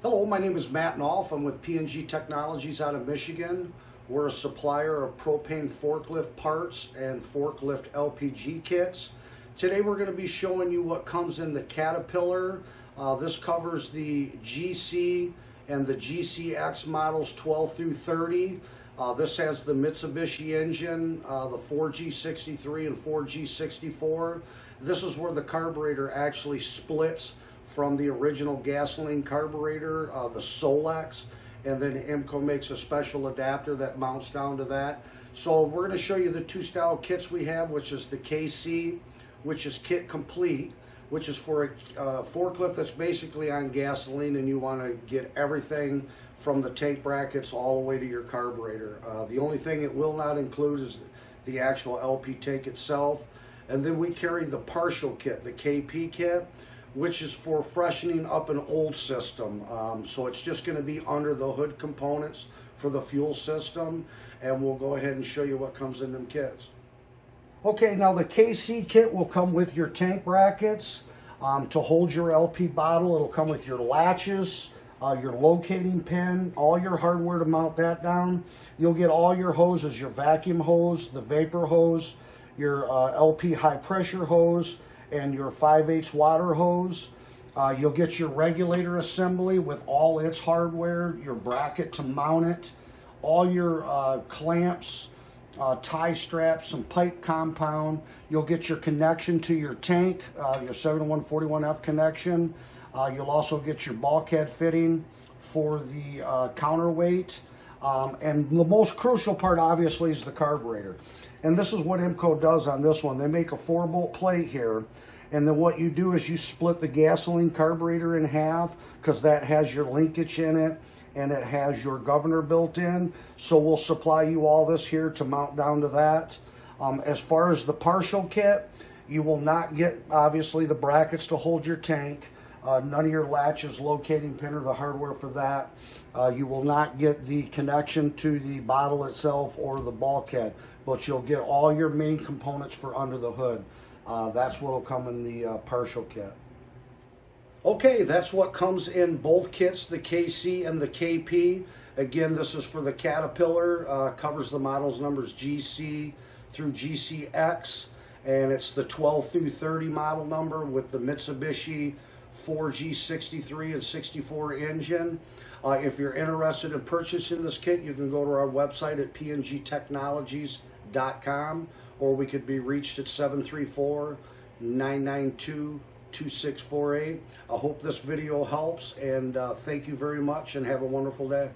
Hello, my name is Matt Nolf. I'm with P&G Technologies out of Michigan. We're a supplier of propane forklift parts and forklift LPG kits. Today we're going to be showing you what comes in the Caterpillar. This covers the GC and the GCX models 12 through 30. This has the Mitsubishi engine, the 4G63 and 4G64. This is where the carburetor actually splits from the original gasoline carburetor, the Solex, and then IMCO makes a special adapter that mounts down to that. So we're going to show you the two style kits we have, which is the KC, which is kit complete, which is for a forklift that's basically on gasoline and you want to get everything from the tank brackets all the way to your carburetor. The only thing it will not include is the actual LP tank itself. And then we carry the partial kit, the KP kit, which is for freshening up an old system. So it's just going to be under the hood components for the fuel system, and we'll go ahead and show you what comes in them kits. Okay, now the KC kit will come with your tank brackets to hold your LP bottle. It'll come with your latches, your locating pin, all your hardware to mount that down. You'll get all your hoses, your vacuum hose, the vapor hose, your LP high pressure hose, and your 5/8 water hose. You'll get your regulator assembly with all its hardware, your bracket to mount it, all your clamps, tie straps, some pipe compound. You'll get your connection to your tank, your 7141F connection. You'll also get your bulkhead fitting for the counterweight. And the most crucial part, obviously, is the carburetor. And this is what IMCO does on this one. They make a 4-bolt plate here, and then what you do is you split the gasoline carburetor in half, because that has your linkage in it, and it has your governor built in. So we'll supply you all this here to mount down to that. As far as the partial kit, you will not get, obviously, the brackets to hold your tank. None of your latches, locating pin, or the hardware for that. You will not get the connection to the bottle itself or the bulkhead, but you'll get all your main components for under the hood. That's what will come in the partial kit. Okay, that's what comes in both kits, the KC and the KP. Again, this is for the Caterpillar, covers the models numbers GC through GCX, and it's the 12 through 30 model number with the Mitsubishi 4G63 and 64 engine. If you're interested in purchasing this kit, you can go to our website at pngtechnologies.com, or we could be reached at 734-992-2648. I hope this video helps, and thank you very much, and have a wonderful day.